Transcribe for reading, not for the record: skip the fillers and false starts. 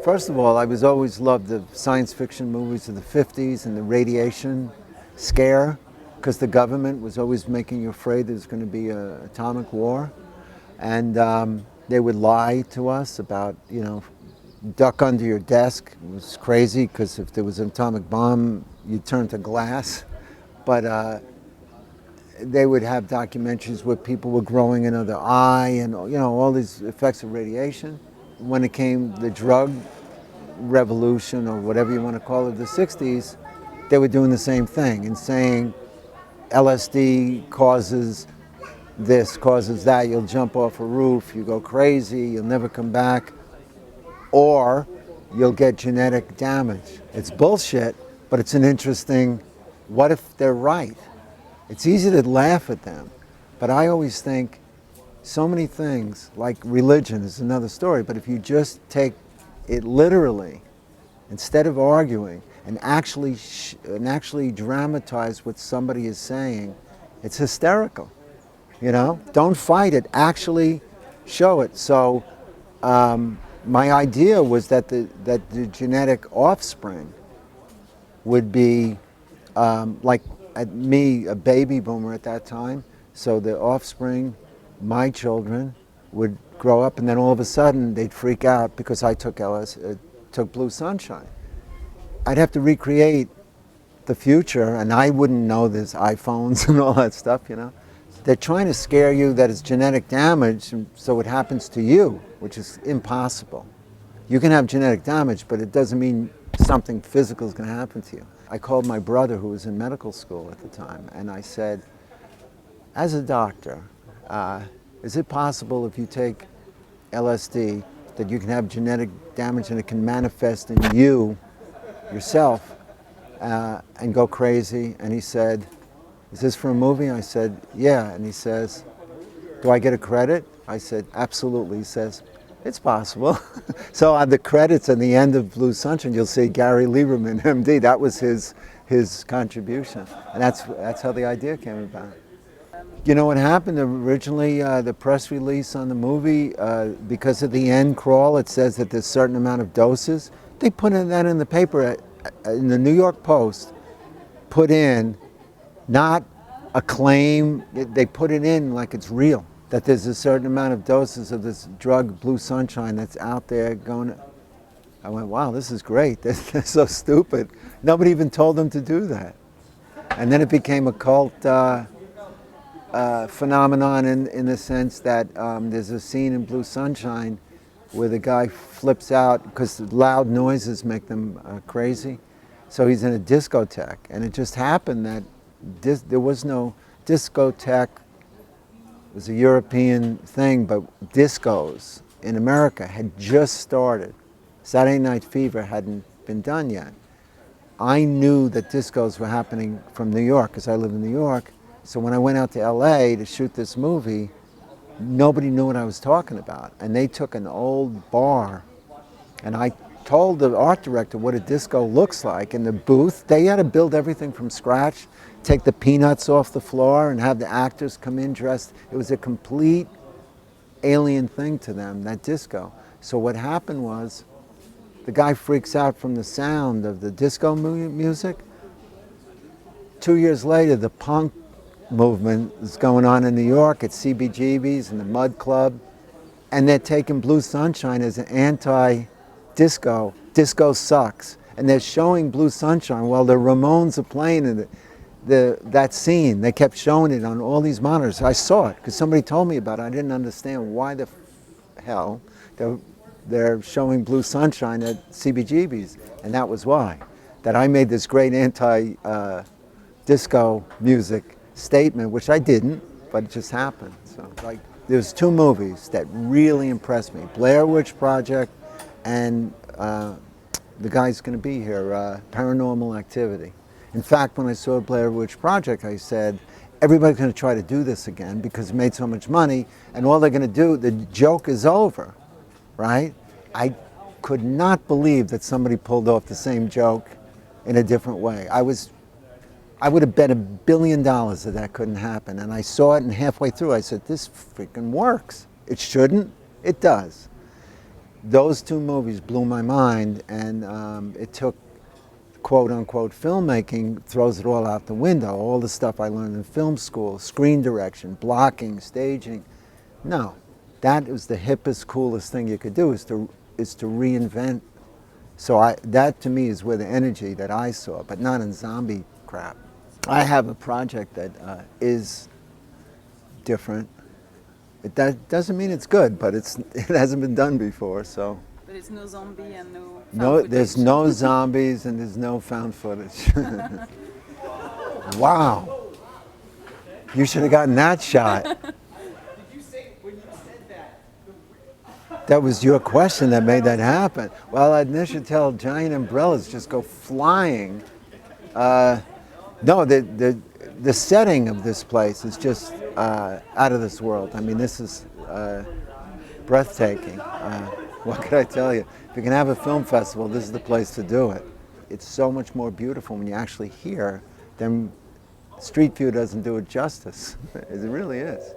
First of all, I was always loved the science fiction movies of the 50s and the radiation scare, because the government was always making you afraid there's going to be an atomic war. And they would lie to us about, duck under your desk. It was crazy, because if there was an atomic bomb, you'd turn to glass. But they would have documentaries where people were growing another eye and, all these effects of radiation. When it came the drug revolution, or whatever you want to call it, the 60s, they were doing the same thing and saying LSD causes this, causes that, you'll jump off a roof, you go crazy, you'll never come back, or you'll get genetic damage. It's bullshit, but it's an interesting, what if they're right? It's easy to laugh at them, but I always think so many things, like religion is another story, but if you just take it literally, instead of arguing, and actually dramatize what somebody is saying, it's hysterical. Don't fight it, actually show it. So my idea was that the genetic offspring would be like me, a baby boomer at that time. So the offspring, my children, would grow up, and then all of a sudden they'd freak out because I took Blue Sunshine. I'd have to recreate the future, and I wouldn't know there's iPhones and all that stuff, They're trying to scare you that it's genetic damage, and so it happens to you, which is impossible. You can have genetic damage, but it doesn't mean something physical is going to happen to you. I called my brother, who was in medical school at the time, and I said, as a doctor, is it possible if you take LSD that you can have genetic damage and it can manifest in you, yourself, and go crazy? And he said, is this for a movie? I said, yeah. And he says, do I get a credit? I said, absolutely. He says, it's possible. So on the credits at the end of Blue Sunshine, you'll see Gary Lieberman, MD. That was his contribution. And that's how the idea came about. You know what happened originally, the press release on the movie, because of the end crawl, it says that there's a certain amount of doses. They put that in the paper, in the New York Post, put in, not a claim, they put it in like it's real, that there's a certain amount of doses of this drug, Blue Sunshine, that's out there going. I went, wow, this is great. They're so stupid. Nobody even told them to do that. And then it became a cult phenomenon in the sense that there's a scene in Blue Sunshine where the guy flips out because loud noises make them crazy. So he's in a discotheque, and it just happened that there was no discotheque. It was a European thing, but discos in America had just started. Saturday Night Fever hadn't been done yet. I knew that discos were happening from New York because I live in New York. So when I went out to LA to shoot this movie, nobody knew what I was talking about. And they took an old bar, and I told the art director what a disco looks like in the booth. They had to build everything from scratch, take the peanuts off the floor and have the actors come in dressed. It was a complete alien thing to them, that disco. So what happened was, the guy freaks out from the sound of the disco music. 2 years later, the punk movement is going on in New York at CBGB's and the Mud Club, and they're taking Blue Sunshine as an anti-disco. Disco sucks. And they're showing Blue Sunshine while the Ramones are playing in that scene. They kept showing it on all these monitors. I saw it because somebody told me about it. I didn't understand why the hell they're showing Blue Sunshine at CBGB's, and that was why. That I made this great anti-disco music statement, which I didn't, but it just happened. So, there's two movies that really impressed me: Blair Witch Project and the guy's going to be here, Paranormal Activity. In fact, when I saw Blair Witch Project, I said, everybody's going to try to do this again because it made so much money, and all they're going to do, the joke is over, right? I could not believe that somebody pulled off the same joke in a different way. I would have bet $1 billion that couldn't happen, and I saw it, and halfway through I said, this freaking works. It shouldn't, it does. those two movies blew my mind, and it took quote-unquote filmmaking, throws it all out the window. All the stuff I learned in film school, screen direction, blocking, staging. No, that was the hippest, coolest thing you could do, is to reinvent. So that to me is where the energy that I saw, but not in zombie crap. I have a project that is different. That doesn't mean it's good, but it hasn't been done before, so. But it's no zombie and no found No, footage. there's no zombies and there's no found footage. Wow. You should have gotten that shot. Did you say, when you said that, That was your question that made that happen. Well, I'd initially tell giant umbrellas just go flying. No, the setting of this place is just out of this world. I mean, this is breathtaking. What could I tell you? If you can have a film festival, this is the place to do it. It's so much more beautiful when you actually hear than Street View doesn't do it justice. It really is.